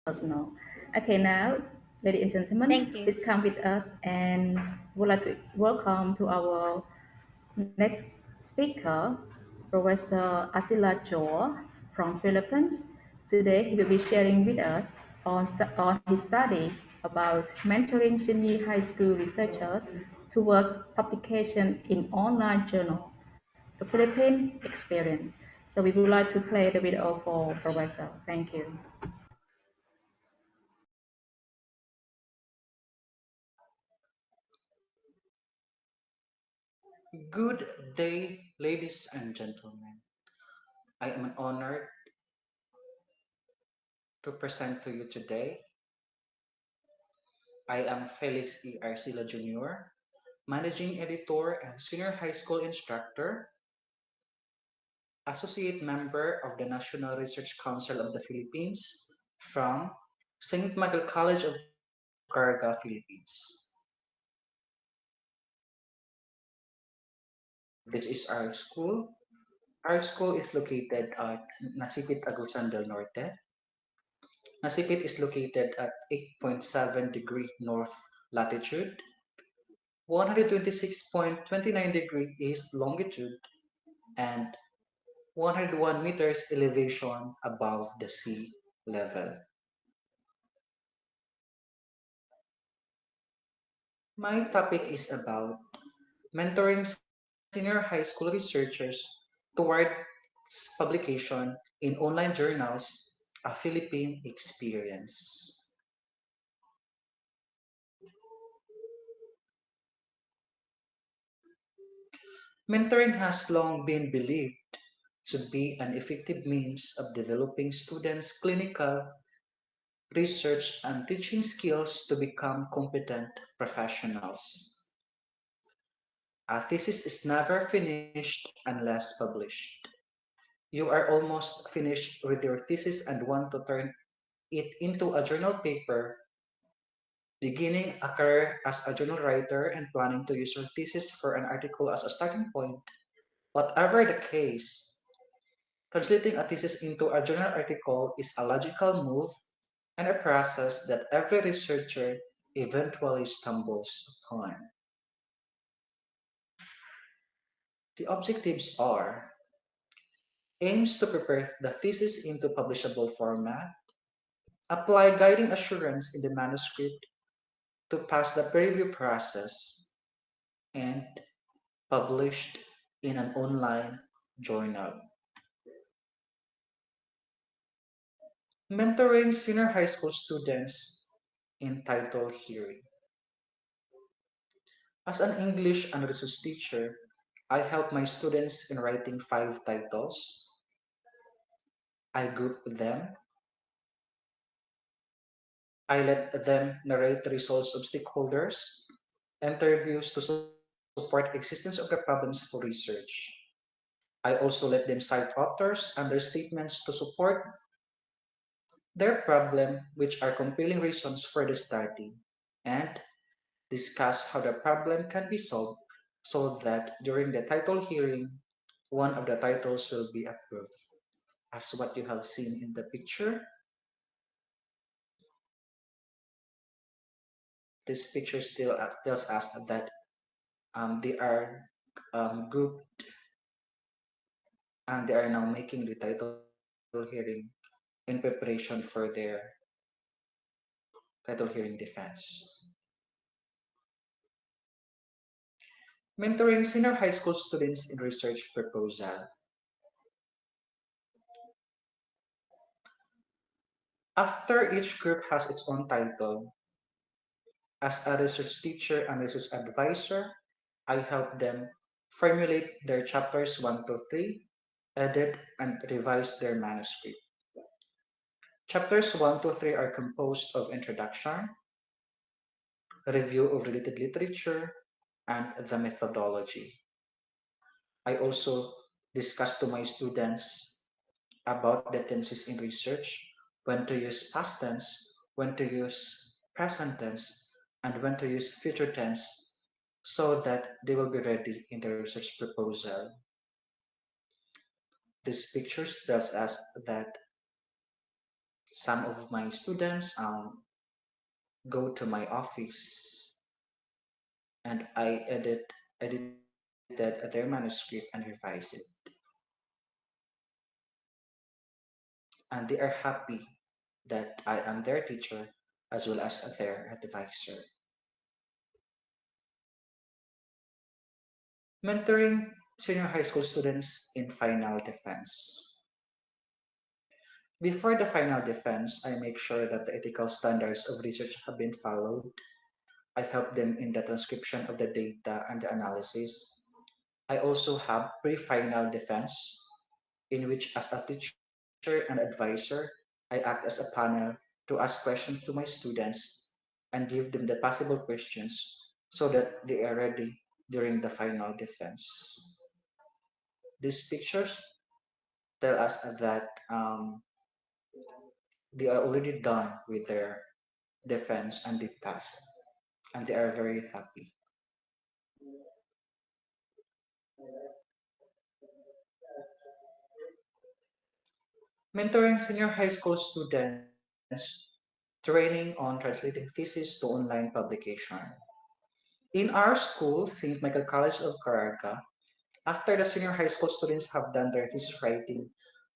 personal. Okay, now, ladies and gentlemen, Thank you. please come with us and would like to welcome to our next speaker, Professor Asila Joa from Philippines. Today, he will be sharing with us on his study about mentoring senior high school researchers towards publication in online journals, the Philippine experience. So we would like to play the video for Professor. Thank you. Good day, ladies and gentlemen. I am honored to present to you today. I am Felix E. Arcila Jr., Managing Editor and Senior High School Instructor, Associate Member of the National Research Council of the Philippines from St. Michael College of Caraga, Philippines. This is our school. Our school is located at Nasipit, Agusan del Norte. Nasipit is located at 8.7 degree north latitude, 126.29 degree east longitude, and 101 meters elevation above the sea level. My topic is about mentoring senior high school researchers towards publication in online journals, a Philippine experience. Mentoring has long been believed to be an effective means of developing students' clinical, research, and teaching skills to become competent professionals. A thesis is never finished unless published. You are almost finished with your thesis and want to turn it into a journal paper, beginning a career as a journal writer and planning to use your thesis for an article as a starting point. Whatever the case, translating a thesis into a journal article is a logical move and a process that every researcher eventually stumbles upon. The objectives are aims to prepare the thesis into publishable format, apply guiding assurance in the manuscript to pass the peer review process, and published in an online journal. Mentoring senior high school students in title hearing. As an English and research teacher, I help my students in writing 5 titles. I group them. I let them narrate the results of stakeholders, interviews to support existence of the problems for research. I also let them cite authors and their statements to support their problem, which are compelling reasons for the study, and discuss how the problem can be solved so that during the title hearing, one of the titles will be approved. As what you have seen in the picture, this picture still tells us that they are grouped and they are now making the title hearing in preparation for their title hearing defense. Mentoring senior high school students in research proposal. After each group has its own title, as a research teacher and research advisor, I help them formulate their chapters 1 to 3, edit and revise their manuscript. Chapters 1 to 3 are composed of introduction, review of related literature, and the methodology. I also discuss to my students about the tenses in research, when to use past tense, when to use present tense, and when to use future tense so that they will be ready in the research proposal. These pictures tells us that Some of my students go to my office and I edited their manuscript and revise it. And they are happy that I am their teacher as well as their advisor. Mentoring senior high school students in final defense. Before the final defense, I make sure that the ethical standards of research have been followed. I help them in the transcription of the data and the analysis. I also have pre-final defense, in which as a teacher and advisor, I act as a panel to ask questions to my students and give them the possible questions so that they are ready during the final defense. These pictures tell us that they are already done with their defense and they passed, and they are very happy. Mentoring senior high school students, training on translating thesis to online publication. In our school, St. Michael College of Caraga, after the senior high school students have done their thesis writing,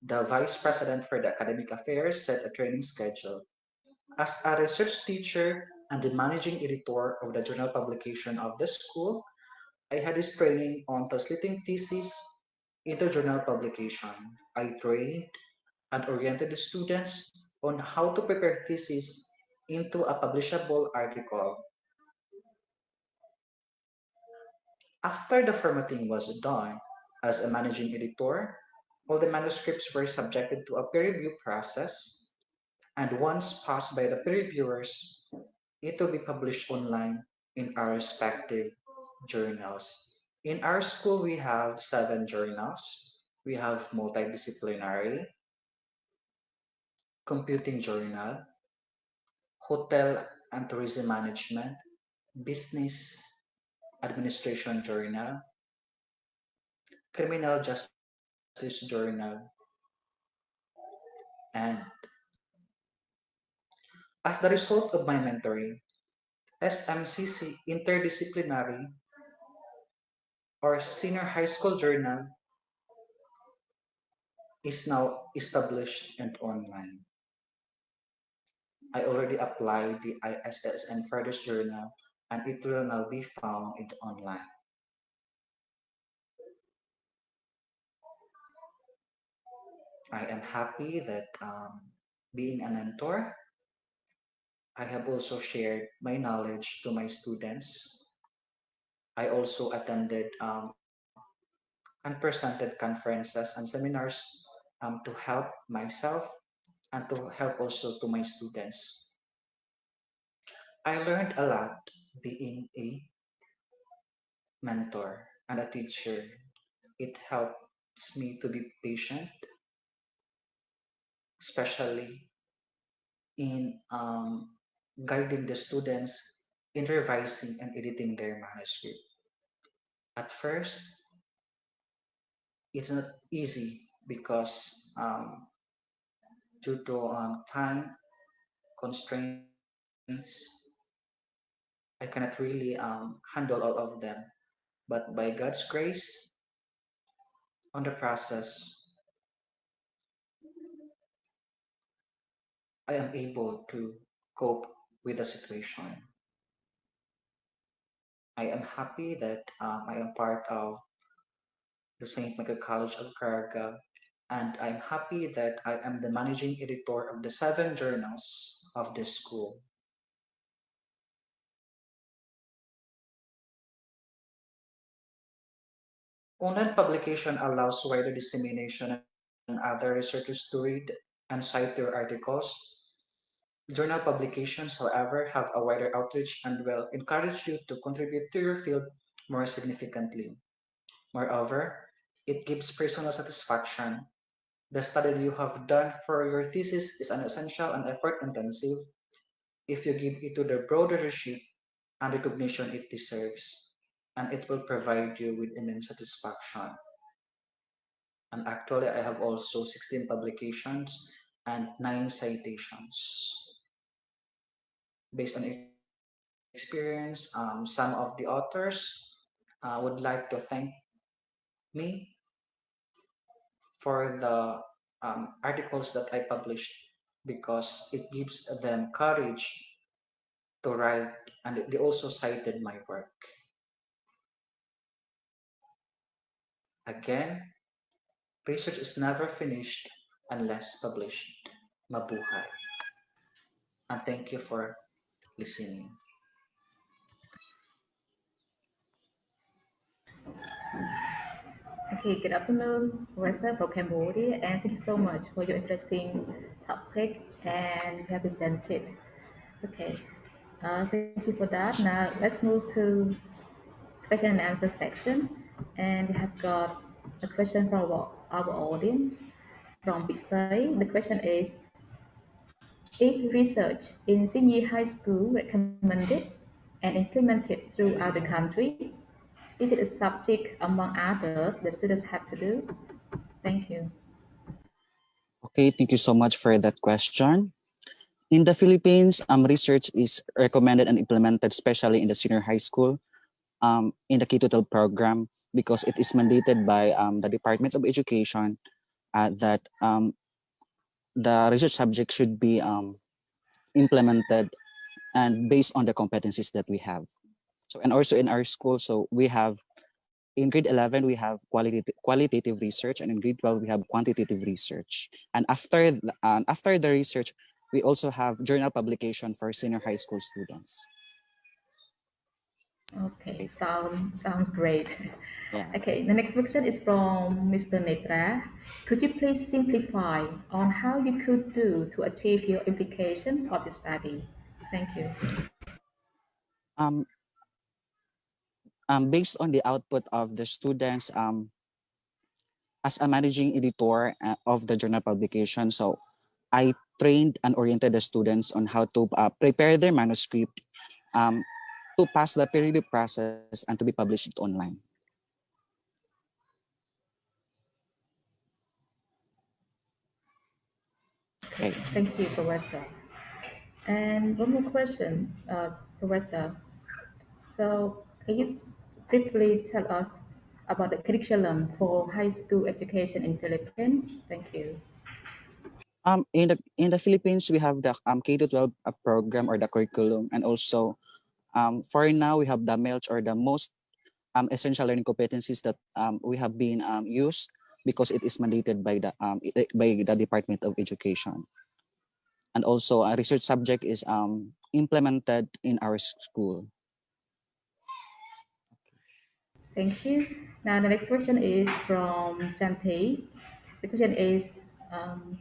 the vice president for the academic affairs set a training schedule. As a research teacher and the managing editor of the journal publication of the school, I had this training on translating thesis into journal publication. I trained and oriented the students on how to prepare thesis into a publishable article. After the formatting was done, as a managing editor, all the manuscripts were subjected to a peer review process, and once passed by the peer reviewers, it will be published online in our respective journals. In our school, we have 7 journals. We have multidisciplinary, computing journal, hotel and tourism management, business administration journal, criminal justice journal, and as the result of my mentoring, SMCC Interdisciplinary or Senior High School Journal is now established and online. I already applied the ISSN for this journal and it will now be found in online. I am happy that being a mentor, I have also shared my knowledge to my students. I also attended and presented conferences and seminars to help myself and to help also to my students. I learned a lot being a mentor and a teacher. It helps me to be patient, especially in guiding the students in revising and editing their manuscript. At first, it's not easy because due to time constraints, I cannot really handle all of them. But by God's grace, on the process, I am able to cope with the situation. I am happy that I am part of the St. Michael College of Caraga, and I'm happy that I am the managing editor of the 7 journals of this school. Online publication allows wider dissemination and other researchers to read and cite your articles. Journal publications, however, have a wider outreach and will encourage you to contribute to your field more significantly. Moreover, it gives personal satisfaction. The study you have done for your thesis is an essential and effort intensive. If you give it to the broader readership and recognition it deserves, and it will provide you with immense satisfaction. And actually, I have also 16 publications and 9 citations. Based on experience, some of the authors would like to thank me for the articles that I published because it gives them courage to write, and they also cited my work. Again, research is never finished unless published. Mabuhay. And thank you for listening. Okay, good afternoon, Professor from Cambodia, and thank you so much for your interesting topic and you have presented. Okay, thank you for that. Now let's move to question and answer section, and we have got a question from our audience from Bisay. The question is research in senior high school recommended and implemented throughout the country? Is it a subject among others that students have to do? Thank you. Okay, thank you so much for that question. In the Philippines, research is recommended and implemented, especially in the senior high school, in the K-12 program, because it is mandated by the Department of Education that the research subject should be implemented and based on the competencies that we have. So, and also in our school, so we have in grade 11 we have qualitative research, and in grade 12 we have quantitative research. And after the research, we also have journal publication for senior high school students. Okay, sounds great. Yeah. Okay, the next question is from Mr. Netra. Could you please simplify on how you could do to achieve your implication of the study? Thank you. Um, Based on the output of the students, as a managing editor of the journal publication, so I trained and oriented the students on how to prepare their manuscript um, to pass the peer review process and to be published online. Okay, thank you, Professor. And one more question, Professor. So, can you briefly tell us about the curriculum for high school education in Philippines? Thank you. In the Philippines, we have the K to 12 program or the curriculum, and also for now we have the MELCH or the most essential learning competencies that we have been used because it is mandated by the Department of Education, and also a research subject is implemented in our school. Thank you. Now, the next question is from Janti. The question is, um,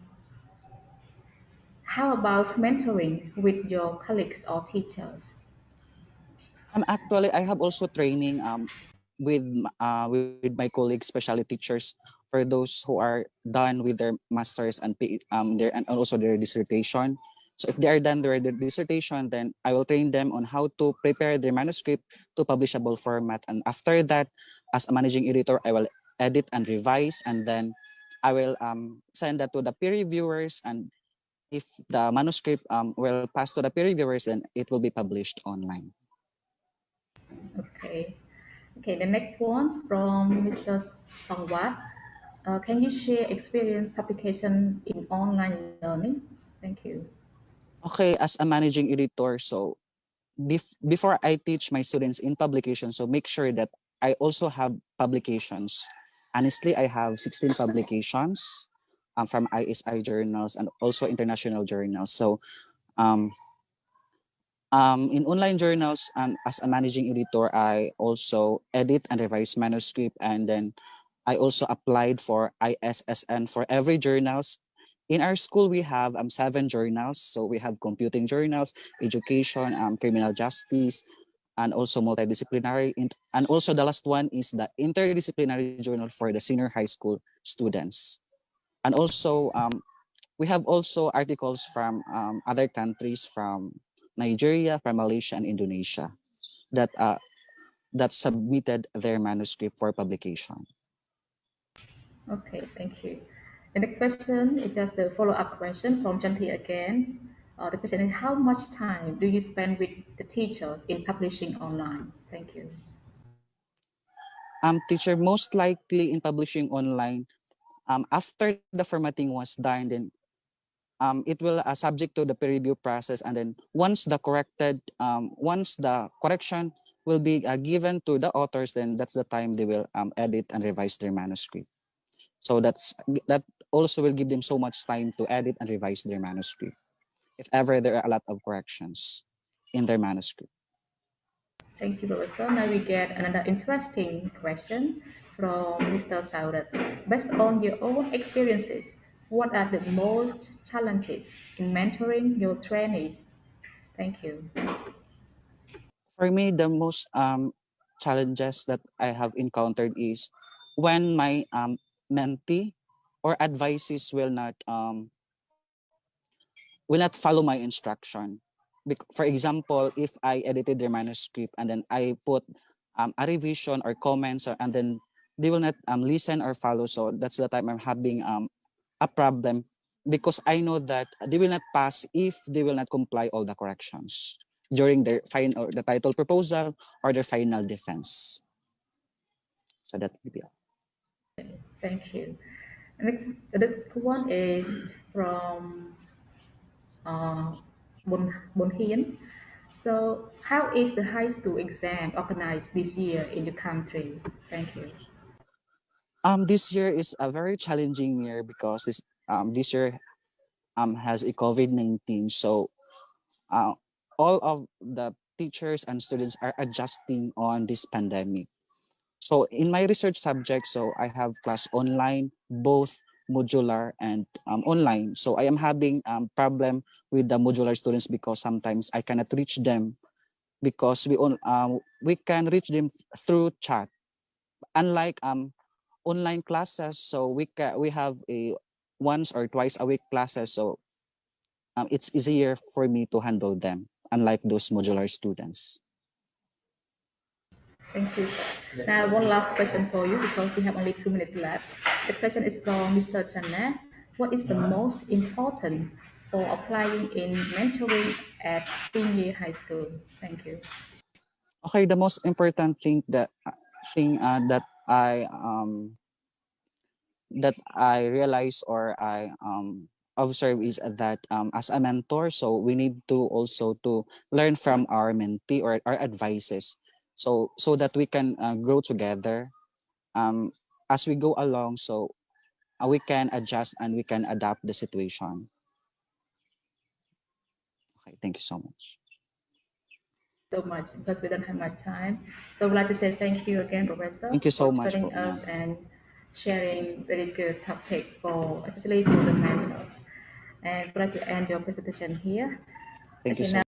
how about mentoring with your colleagues or teachers? Actually, I have also training with my colleagues, especially teachers, for those who are done with their masters and and also their dissertation. So if they are done their dissertation, then I will train them on how to prepare their manuscript to publishable format. And after that, as a managing editor, I will edit and revise, and then I will send that to the peer reviewers. And if the manuscript will pass to the peer reviewers, then it will be published online. Okay. Okay, the next one's from Mr. Songwat. Can you share experience publication in online learning? Thank you. Okay, as a managing editor, so before I teach my students in publication, so make sure that I also have publications. Honestly, I have 16 publications from ISI journals and also international journals. So um, in online journals, as a managing editor, I also edit and revise manuscript, and then I also applied for ISSN for every journals. In our school, we have 7 journals. So we have computing journals, education, criminal justice, and also multidisciplinary. And also the last one is the interdisciplinary journal for the senior high school students. And also we have also articles from other countries, from Nigeria, from Malaysia, and Indonesia that that submitted their manuscript for publication. Okay, thank you. The next question is just a follow-up question from Chanti again. The question is, how much time do you spend with the teachers in publishing online? Thank you. Teacher, most likely in publishing online, after the formatting was done, then it will subject to the peer review process, and then once the correction will be given to the authors, then that's the time they will edit and revise their manuscript. So that also will give them so much time to edit and revise their manuscript if ever there are a lot of corrections in their manuscript. Thank you, Professor. Now we get another interesting question from Mr. Saudat. Based on your own experiences, what are the most challenges in mentoring your trainees? Thank you. For me, the most challenges that I have encountered is when my mentee or advisees will not follow my instruction. For example, if I edited their manuscript and then I put a revision or comments, and then they will not listen or follow. So that's the time I'm having a problem, because I know that they will not pass if they will not comply all the corrections during their final or the title proposal or their final defense. So that will be all. Thank you. The next one is from Bon Hien. So, how is the high school exam organized this year in the country? Thank you. This year is a very challenging year because this year has a COVID-19. So all of the teachers and students are adjusting on this pandemic. So in my research subject, so I have class online, both modular and online. So I am having problem with the modular students because sometimes I cannot reach them because we can reach them through chat. Unlike online classes, so we have a once or twice a week classes. So it's easier for me to handle them, unlike those modular students. Thank you, sir. Now, one last question for you because we have only 2 minutes left. The question is from Mr. Channa. What is the most important for applying in mentoring at senior high school? Thank you. Okay, the most important thing that I realize or I observe is that as a mentor, so we need to also to learn from our mentee or our advices, so that we can grow together as we go along. So we can adjust and we can adapt the situation. Okay, thank you so much. So much because we don't have much time. So I'd like to say thank you again, Professor, Thank you so for much joining po, us ma'am. and sharing very good topic especially for the mentors. And I'd like to end your presentation here. Thank you Okay, so now